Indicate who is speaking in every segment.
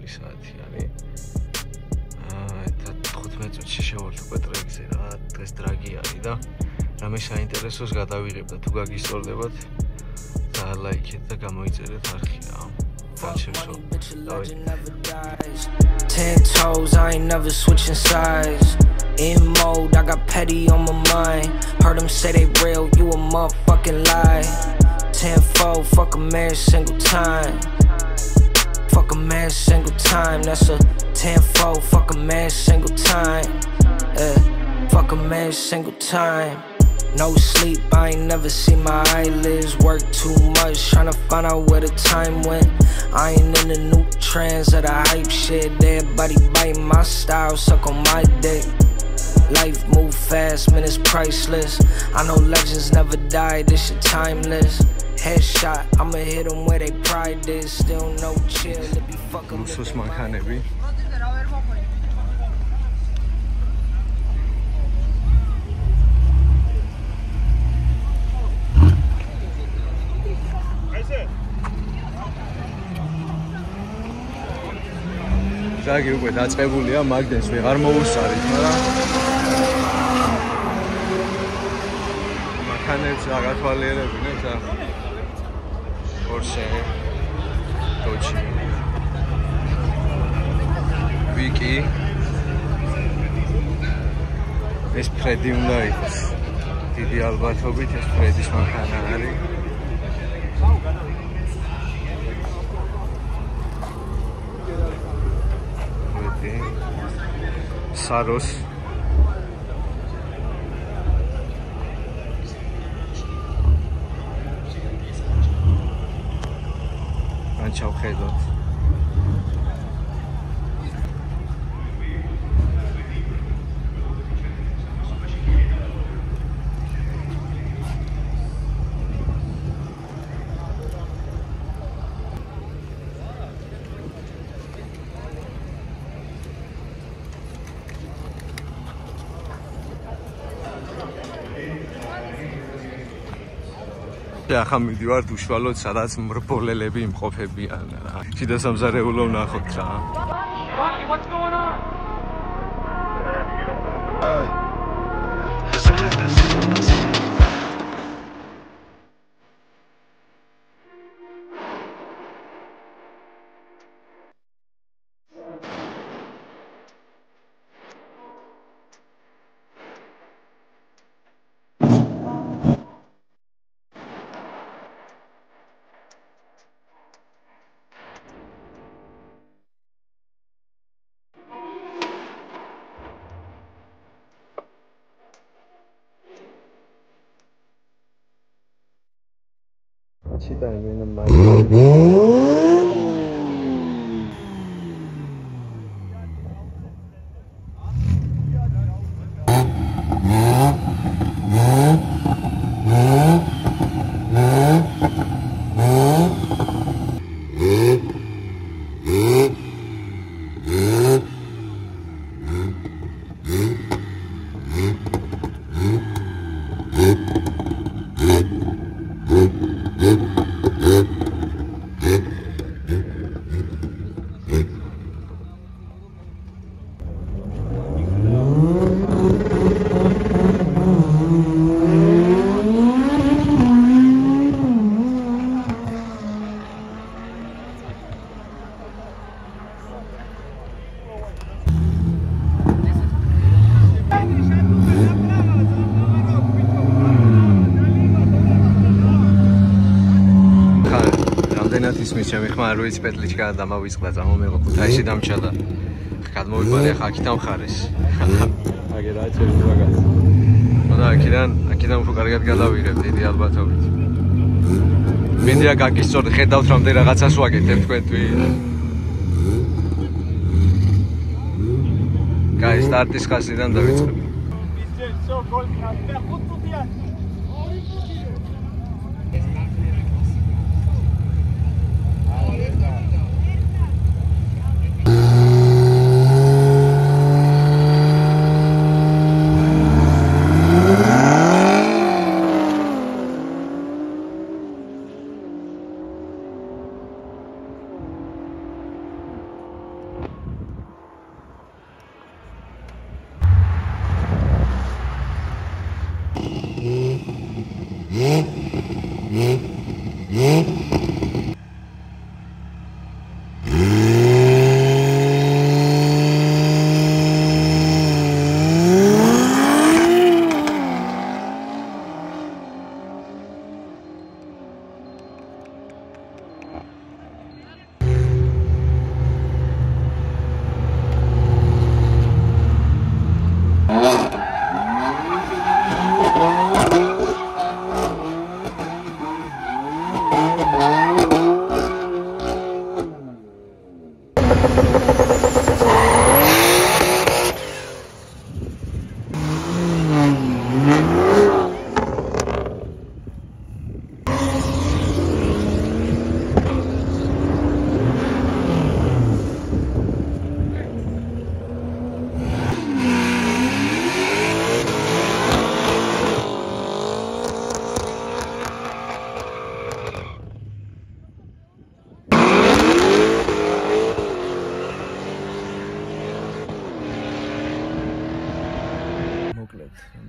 Speaker 1: რამე საათი არის. 15 წუთში შევარდნილ ტრეკზე რა, დღეს დრაგი არის და რამე საინტერესოს გადავიღებ და თუ გაგისწორდებათ და ლაიქეთ და გამოიწერეთ არხი რა.
Speaker 2: Ten toes, I ain't never switching sides. In mode, I got petty on my mind. Heard them say they real, you a motherfucking lie. 10-4, fuck a man single time. Fuck a man single time. That's a 10-4, fuck a man single time. Fuck a man single time. No sleep, I ain't never seen my eyelids work too much. Tryna find out where the time went. I ain't in the new trends of the hype shit. Everybody biting my style, suck on my dick. Life move fast, man, it's priceless. I know legends never die, this shit timeless. Headshot, I'ma hit them where they pride is. Still no chill, if you fucking
Speaker 1: with me. Dragi უკვე დაწყებულია, მაგდენს ვეღარ მოუსწარით, მაგრამ მანქანებს აგათვალიერებინეთ რა. Porsche, Dodge, Vicky. ეს ფრედი უნდა იყოს. დიდი ალბათობით ეს ფრედის მანქანა არის. Saros Anchauxedot ახლა მივდივართ უშუალოდ სადაც მრბოლელები იმყოფებიან რა. შიდა სამზარეულო ვნახოთ რა. Читай меня мать. ისმის ჩემი ხმა არ ვიცი პეტლიჩკა დამავიწყდა წამომეღო ქუთაისში დამჩადა გადმოვიყვანე ხა აქ დამხარეს აგე რა ჩემი მაგას და აქედან უფრო კარგად გადავიღებ დიდი ალბათობით მინდა გაგისწორდე ხედავთ რამდენი რაღაცას ვაკეთებ თქვენთვის გაი სტარტის ხასიდან დავიწყებ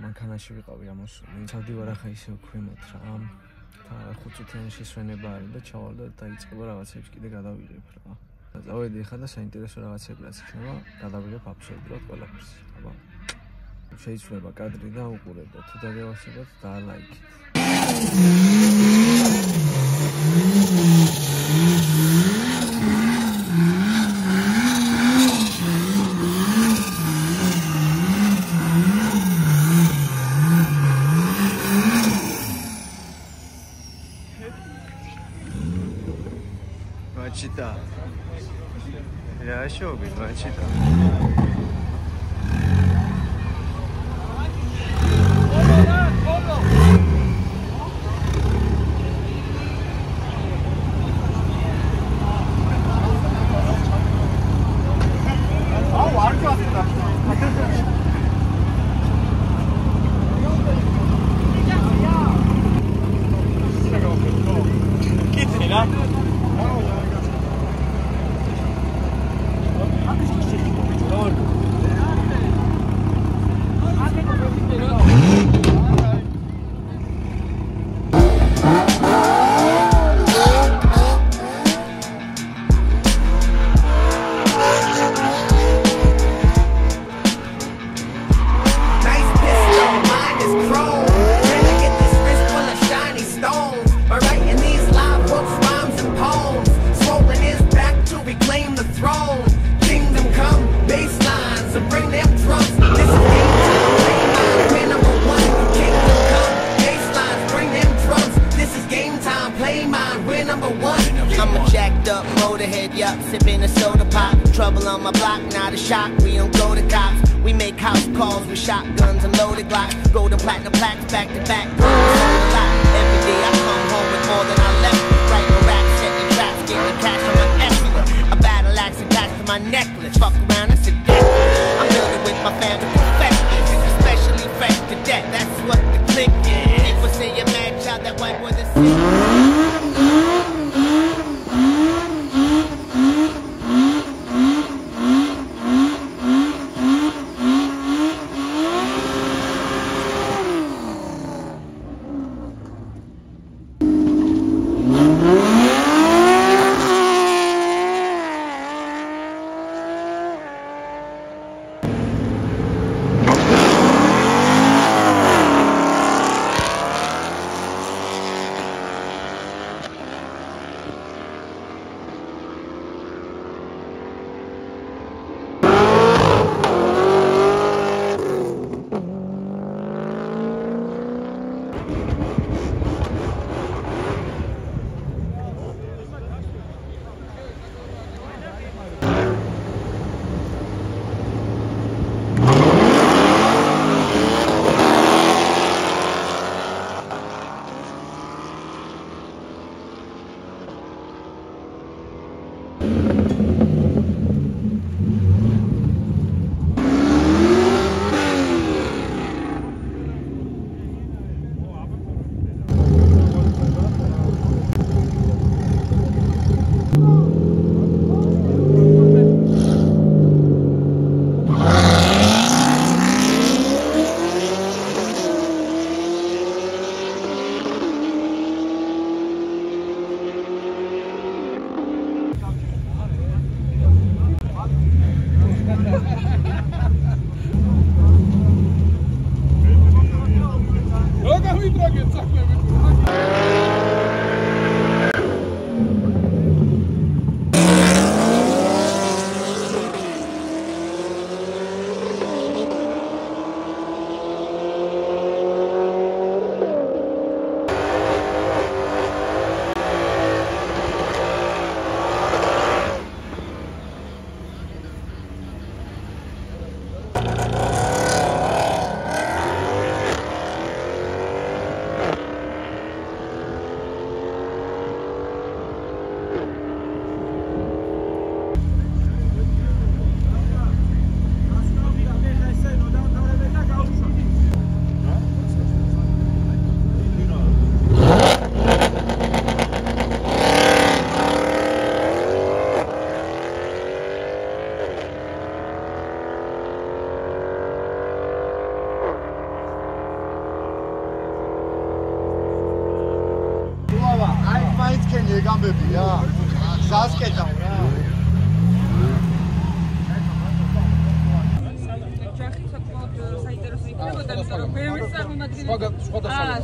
Speaker 1: მანქანაში ვიყავი ამოსული. ჩავდივარ ახლა ისე ქვემოთ რა. 5 წუთიანი შესვენება არის და ჩავალ და დაიწყება რაღაცებს კიდე გადავიღებ რა. დავედი ახლა და საინტერესო რაღაცები რაც იქნება, გადავიღებ აბსოლუტურად ყველაფერს. აბა. შეიძლება კადრი და უყურებ და თუ დაგევასებათ და ლაიქით. Machita. Ya, show me, machita.
Speaker 3: Sipping a soda pop, trouble on my block, not a shock. We don't go to cops, we make house calls with shotguns and loaded glocks. Golden platinum plaques back to back. Every day I come home with more than I left. Writing raps, setting traps, getting cash on my excellence. A battle axe attached to my necklace. Fuck around and sit down. I'm building with my family perfectly, especially fresh to death. That's what the click is. People say you're mad, child, that white boy that's sick.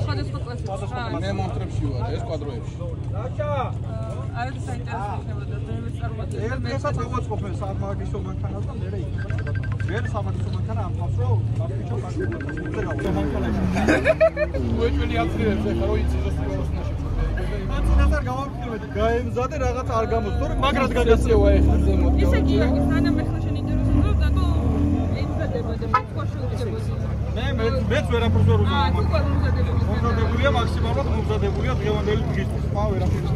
Speaker 4: სხვადასხვა კლასებში.
Speaker 5: მე მონტრებში ვარ, ეს კვადროებში.
Speaker 4: არა და საინტერესო იქნებოდა დემის წარმატება.
Speaker 5: ერთადაც ავაწყობენ სამაგისო მანქანას და მერე იქნება. ვერ სამაგისო მანქანა ამ ხავს რომ ბაბიჩო კარგია. უეჭველი აცრიებს ეხლა რო იცის მოსნაში. მანქანას არ გავამხილეთ. გაემზადე რაღაც არ გამოც, თორე მაგრად გადაცევა ეხლა ზემოთ.
Speaker 4: ისე კი არის, სანამ ეხლა შენ ინტერესებს დაკო ემზადება და მეც ხოშუქდება.
Speaker 5: მეც ვერაფერს ვერ უზადებ.
Speaker 4: თუ ყო უმზადებები.
Speaker 5: მომზადებულია მაქსიმალურად მომზადებულია დღევანდელი დღისთვის. სხვა ვერაფერს.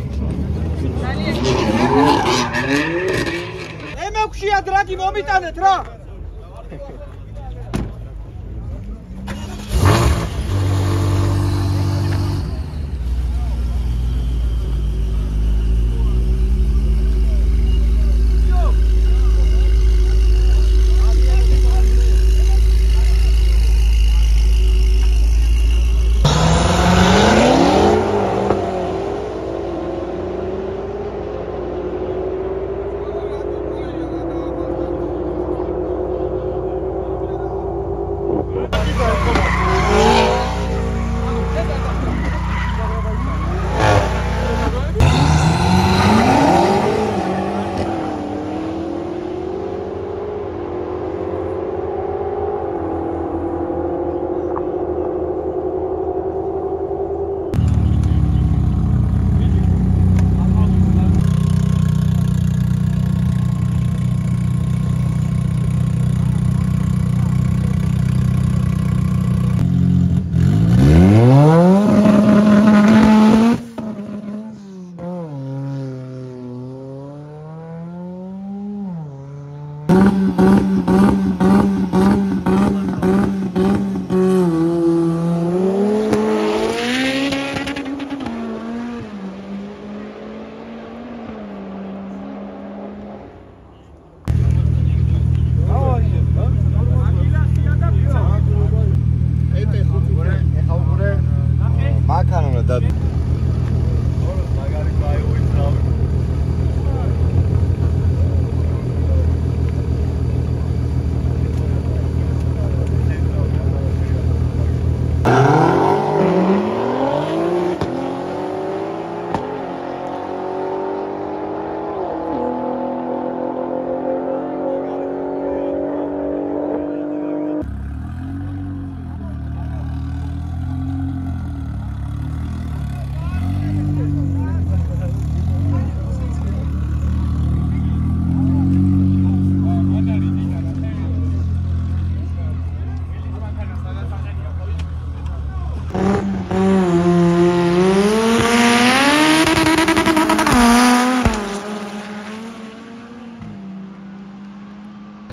Speaker 5: მე6-ია დრაგი მომიტანეთ რა.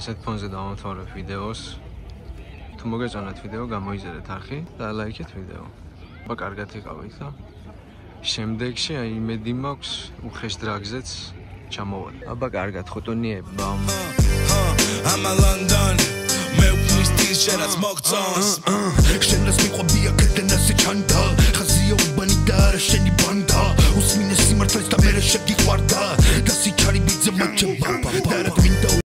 Speaker 1: ასეთ ფონზე დავამთავრებ ვიდეოს. თუ მოგეწონათ ვიდეო, გამოიზარეთ არხი და ლაიქეთ ვიდეო. აბა კარგად იყავით და შემდეგში აი იმედი მაქვს უხეშ დრაგზეც ჩამოვალ. აბა კარგად ხოტონიებმა.
Speaker 6: I'm a London მე ვფლისტის შენაც მოგწონს შენას მიყვებია კეთენასე ჩანდა ხაზია უბანი და არა შენი ბანდა უსმინე სიმართლეს და მე შეგიყვარდა და სიჩარი ბიძა მაჩება